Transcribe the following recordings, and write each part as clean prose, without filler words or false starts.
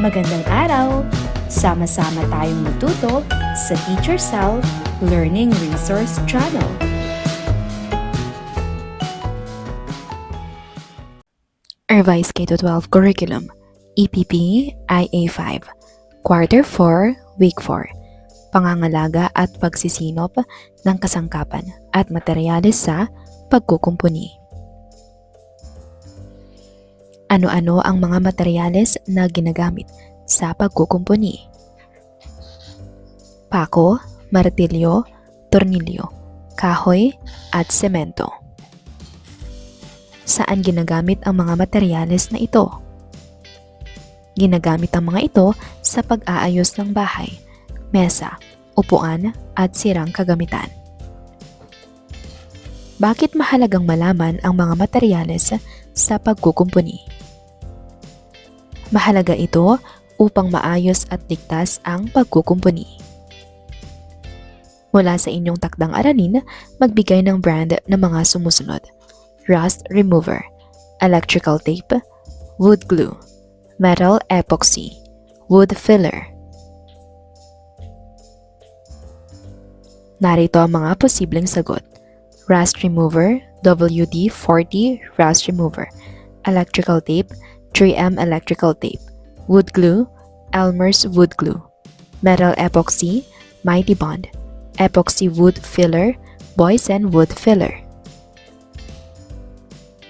Magandang araw! Sama-sama tayong matuto sa Teacher Sal Learning Resource Channel. Revised K-12 Curriculum, EPP IA5, Quarter 4, Week 4, Pangangalaga at pagsisinop ng kasangkapan at materyales sa pagkukumpuni. Ano-ano ang mga materyales na ginagamit sa pagkukumpuni? Pako, martilyo, tornilyo, kahoy, at semento. Saan ginagamit ang mga materyales na ito? Ginagamit ang mga ito sa pag-aayos ng bahay, mesa, upuan, at sirang kagamitan. Bakit mahalagang malaman ang mga materyales sa pagkukumpuni? Mahalaga ito upang maayos at ligtas ang pagkukumpuni. Mula sa inyong takdang aralin, magbigay ng brand ng mga sumusunod: rust remover, electrical tape, wood glue, metal epoxy, wood filler. Narito ang mga posibleng sagot: rust remover, WD-40 rust remover, electrical tape, 3M electrical tape, wood glue, Elmer's wood glue, metal epoxy, Mighty Bond, epoxy wood filler, Boysen wood filler.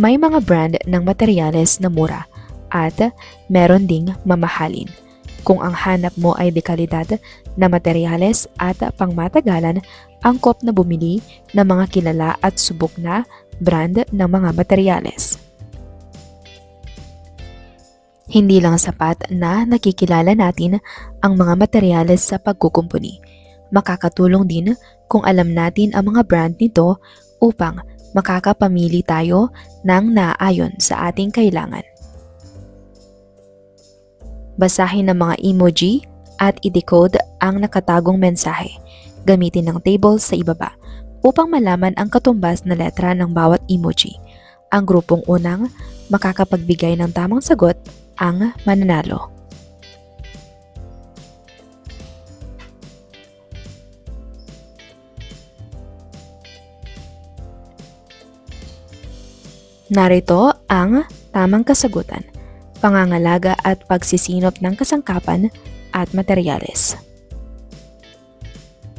May mga brand ng materyales na mura at meron ding mamahalin. Kung ang hanap mo ay dekalidad na materyales at pangmatagalan, angkop na bumili ng mga kilala at subok na brand ng mga materyales. Hindi lang sapat na nakikilala natin ang mga materyales sa pagkukumpuni. Makakatulong din kung alam natin ang mga brand nito upang makakapamili tayo ng naayon sa ating kailangan. Basahin ang mga emoji at i-decode ang nakatagong mensahe. Gamitin ng table sa ibaba upang malaman ang katumbas na letra ng bawat emoji. Ang grupong unang makakapagbigay ng tamang sagot ang mananalo. Narito ang tamang kasagutan: pangangalaga at pagsisinop ng kasangkapan at materyales.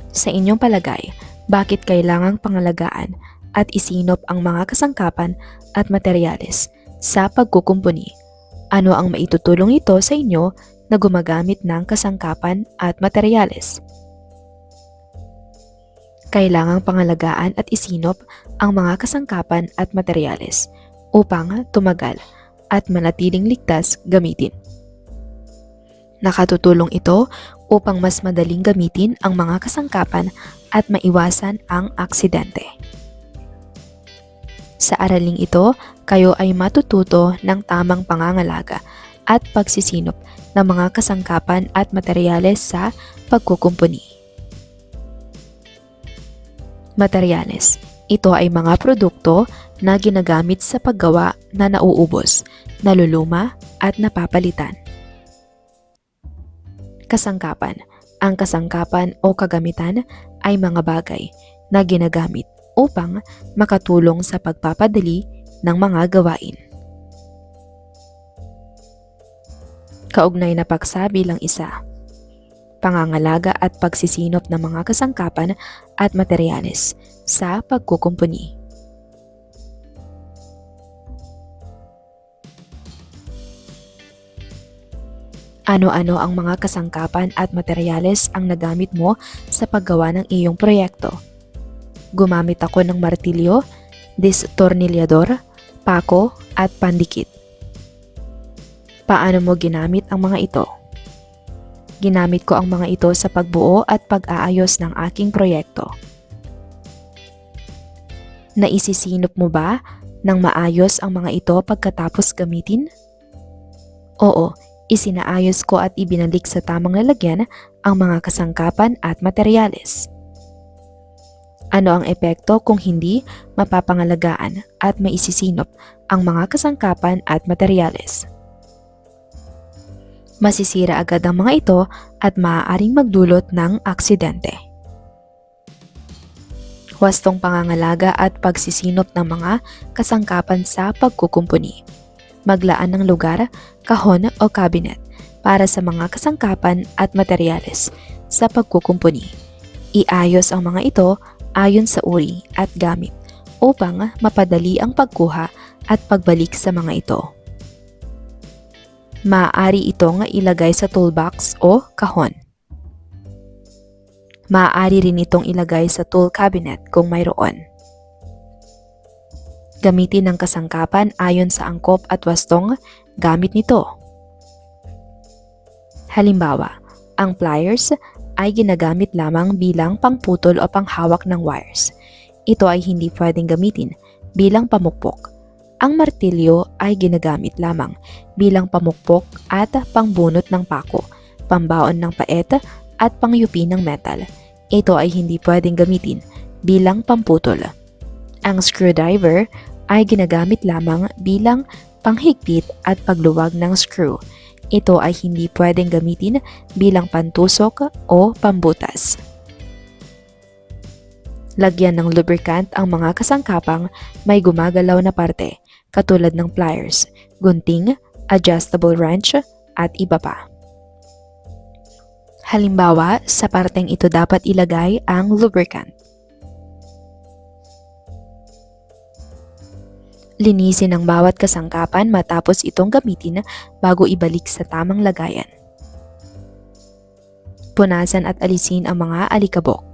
Sa inyong palagay, bakit kailangang pangalagaan at isinop ang mga kasangkapan at materyales sa pagkukumpuni? Ano ang maitutulong ito sa inyo na gumagamit ng kasangkapan at materyales? Kailangang pangalagaan at isinop ang mga kasangkapan at materyales upang tumagal at manatiling ligtas gamitin. Nakatutulong ito upang mas madaling gamitin ang mga kasangkapan at maiwasan ang aksidente. Sa araling ito, kayo ay matututo ng tamang pangangalaga at pagsisinop ng mga kasangkapan at materyales sa pagkukumpuni. Materyales. Ito ay mga produkto na ginagamit sa paggawa na nauubos, naluluma at napapalitan. Kasangkapan. Ang kasangkapan o kagamitan ay mga bagay na ginagamit upang makatulong sa pagpapadali ng mga gawain. Kaugnay na paksa bilang isa: pangangalaga at pagsisinop ng mga kasangkapan at materyales sa pagkukumpuni. Ano-ano ang mga kasangkapan at materyales ang nagamit mo sa paggawa ng iyong proyekto? Gumamit ako ng martilyo, distornilyador, pako, at pandikit. Paano mo ginamit ang mga ito? Ginamit ko ang mga ito sa pagbuo at pag-aayos ng aking proyekto. Naisisinop mo ba ng maayos ang mga ito pagkatapos gamitin? Oo, isinaayos ko at ibinalik sa tamang lalagyan ang mga kasangkapan at materyales. Ano ang epekto kung hindi mapapangalagaan at maisisinop ang mga kasangkapan at materyales? Masisira agad ang mga ito at maaaring magdulot ng aksidente. Wastong pangangalaga at pagsisinop ng mga kasangkapan sa pagkukumpuni. Maglaan ng lugar, kahon o cabinet para sa mga kasangkapan at materyales sa pagkukumpuni. Iayos ang mga ito ayon sa uri at gamit upang mapadali ang pagkuha at pagbalik sa mga ito. Maaari itong ilagay sa toolbox o kahon. Maaari rin itong ilagay sa tool cabinet kung mayroon. Gamitin ang kasangkapan ayon sa angkop at wastong gamit nito. Halimbawa, ang pliers ay ginagamit lamang bilang pangputol o panghawak ng wires. Ito ay hindi pwedeng gamitin bilang pamukpok. Ang martilyo ay ginagamit lamang bilang pamukpok at pangbunot ng pako, pambaon ng paet at pangyupi ng metal. Ito ay hindi pwedeng gamitin bilang pamputol. Ang screwdriver ay ginagamit lamang bilang panghigpit at pagluwag ng screw. Ito ay hindi pwedeng gamitin bilang pantusok o pambutas. Lagyan ng lubricant ang mga kasangkapang may gumagalaw na parte, katulad ng pliers, gunting, adjustable wrench, at iba pa. Halimbawa, sa parteng ito dapat ilagay ang lubricant. Linisin ang bawat kasangkapan matapos itong gamitin bago ibalik sa tamang lagayan. Punasan at alisin ang mga alikabok.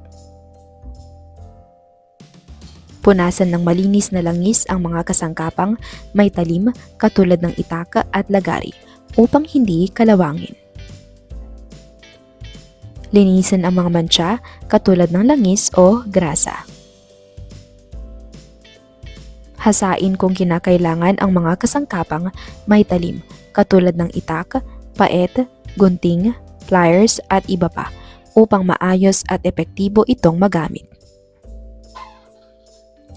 Punasan ng malinis na langis ang mga kasangkapang may talim katulad ng itaka at lagari upang hindi kalawangin. Linisin ang mga mantsa katulad ng langis o grasa. Hasain kung kinakailangan ang mga kasangkapang may talim katulad ng itak, paet, gunting, pliers at iba pa upang maayos at epektibo itong magamit.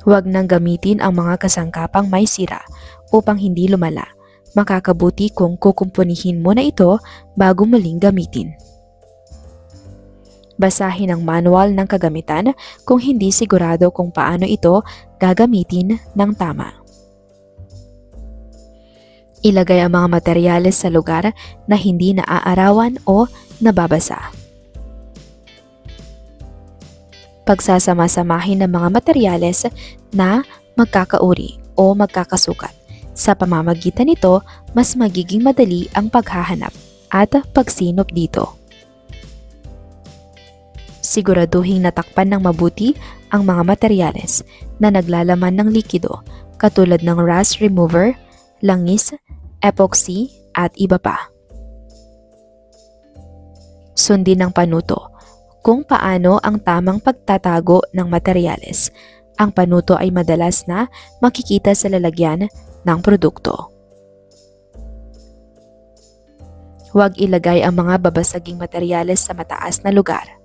Huwag nang gamitin ang mga kasangkapang may sira upang hindi lumala. Makakabuti kung kukumpunihin mo na ito bago muling gamitin. Basahin ang manual ng kagamitan kung hindi sigurado kung paano ito gagamitin ng tama. Ilagay ang mga materyales sa lugar na hindi naaarawan o nababasa. Pagsasama-samahin ng mga materyales na magkakauri o magkakasukat. Sa pamamagitan nito, mas magiging madali ang paghahanap at pagsinop dito. Siguraduhing natakpan ng mabuti ang mga materyales na naglalaman ng likido katulad ng rust remover, langis, epoxy at iba pa. Sundin ang panuto kung paano ang tamang pagtatago ng materyales. Ang panuto ay madalas na makikita sa lalagyan ng produkto. Huwag ilagay ang mga babasaging materyales sa mataas na lugar.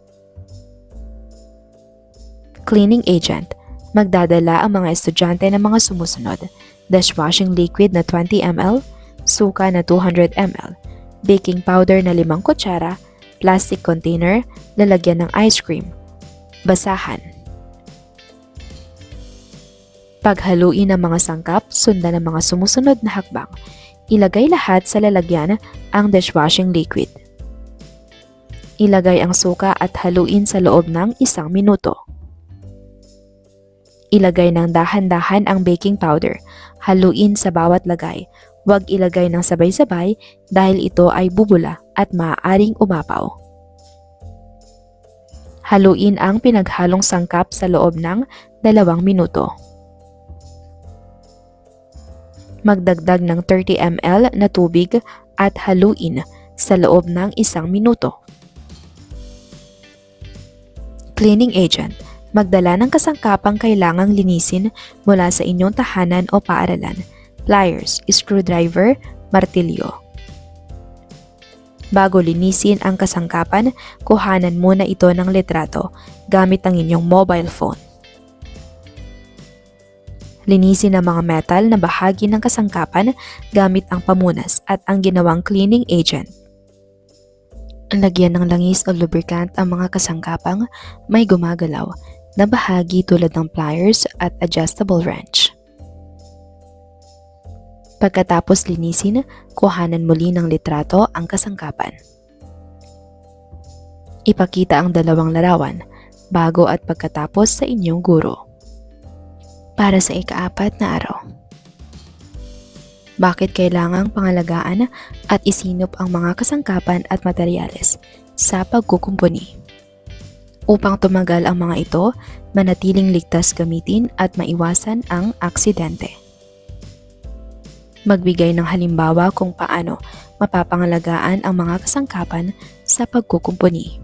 Cleaning agent. Magdadala ang mga estudyante ng mga sumusunod: dishwashing liquid na 20 ml, suka na 200 ml, baking powder na 5 kutsara, plastic container, lalagyan ng ice cream, basahan. Paghaluin ang mga sangkap, sundan ang mga sumusunod na hakbang. Ilagay lahat sa lalagyan ang dishwashing liquid. Ilagay ang suka at haluin sa loob ng 1 minuto. Ilagay ng dahan-dahan ang baking powder. Haluin sa bawat lagay. Huwag ilagay ng sabay-sabay dahil ito ay bubula at maaaring umapaw. Haluin ang pinaghalong sangkap sa loob ng 2 minuto. Magdagdag ng 30 ml na tubig at haluin sa loob ng 1 minuto. Cleaning agent. Magdala ng kasangkapang kailangang linisin mula sa inyong tahanan o paaralan: pliers, screwdriver, martilyo. Bago linisin ang kasangkapan, kuhanan muna ito ng litrato gamit ang inyong mobile phone. Linisin ang mga metal na bahagi ng kasangkapan gamit ang pamunas at ang ginawang cleaning agent. Lagyan ng langis o lubricant ang mga kasangkapang may gumagalaw na bahagi tulad ng pliers at adjustable wrench. Pagkatapos linisin, kuhanan muli ng litrato ang kasangkapan. Ipakita ang dalawang larawan, bago at pagkatapos sa inyong guro. Para sa ika-4 na araw. Bakit kailangang pangalagaan at isinop ang mga kasangkapan at materyales sa pagkukumpuni? Upang tumagal ang mga ito, manatiling ligtas gamitin at maiwasan ang aksidente. Magbigay ng halimbawa kung paano mapapangalagaan ang mga kasangkapan sa pagkukumpuni.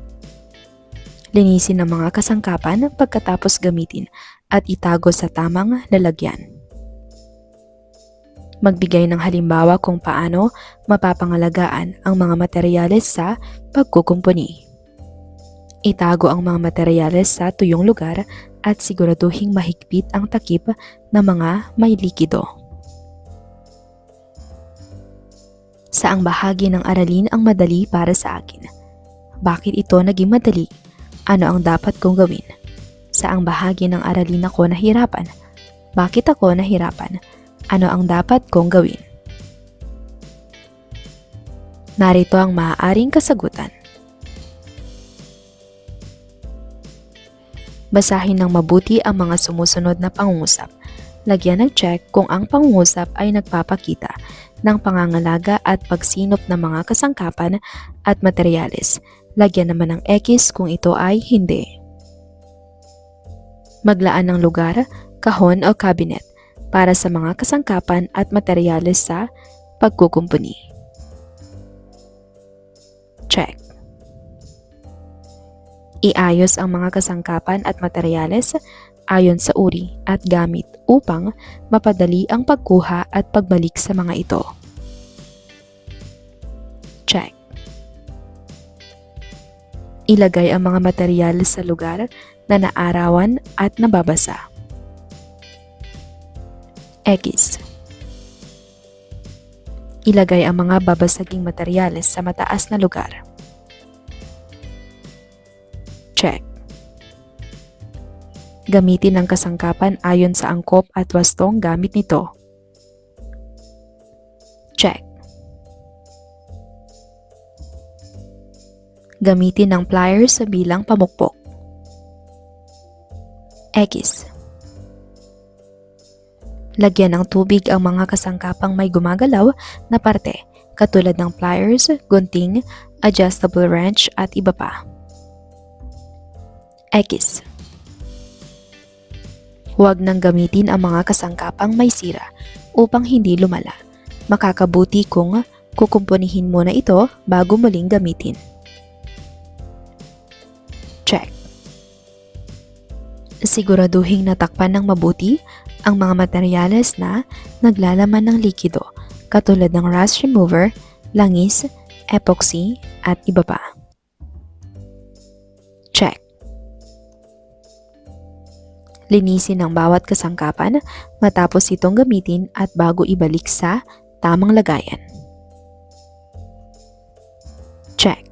Linisin ang mga kasangkapan pagkatapos gamitin at itago sa tamang lalagyan. Magbigay ng halimbawa kung paano mapapangalagaan ang mga materyales sa pagkukumpuni. Itago ang mga materyales sa tuyong lugar at siguraduhing mahigpit ang takip ng mga may likido. Saang bahagi ng aralin ang madali para sa akin? Bakit ito naging madali? Ano ang dapat kong gawin? Saang bahagi ng aralin ako nahirapan? Bakit ako nahirapan? Ano ang dapat kong gawin? Narito ang maaaring kasagutan. Basahin ng mabuti ang mga sumusunod na pangungusap. Lagyan ng check kung ang pangungusap ay nagpapakita ng pangangalaga at pagsinop ng mga kasangkapan at materyales. Lagyan naman ng X kung ito ay hindi. Maglaan ng lugar, kahon o cabinet para sa mga kasangkapan at materyales sa pagkukumpuni. Check. Iayos ang mga kasangkapan at materyales ayon sa uri at gamit upang mapadali ang pagkuha at pagbalik sa mga ito. Check. Ilagay ang mga materyales sa lugar na naarawan at nababasa. X. Ilagay ang mga babasaging materyales sa mataas na lugar. Check. Gamitin ang kasangkapan ayon sa angkop at wastong gamit nito. Check. Gamitin ang pliers bilang pamukpok. X. Lagyan ng tubig ang mga kasangkapang may gumagalaw na parte, katulad ng pliers, gunting, adjustable wrench at iba pa. X. Huwag nang gamitin ang mga kasangkapang may sira upang hindi lumala. Makakabuti kung kukumpunihin muna ito bago muling gamitin. Check. Siguraduhing natakpan ng mabuti ang mga materyales na naglalaman ng likido katulad ng rust remover, langis, epoxy at iba pa. Check. Linisin ang bawat kasangkapan matapos itong gamitin at bago ibalik sa tamang lagayan. Check.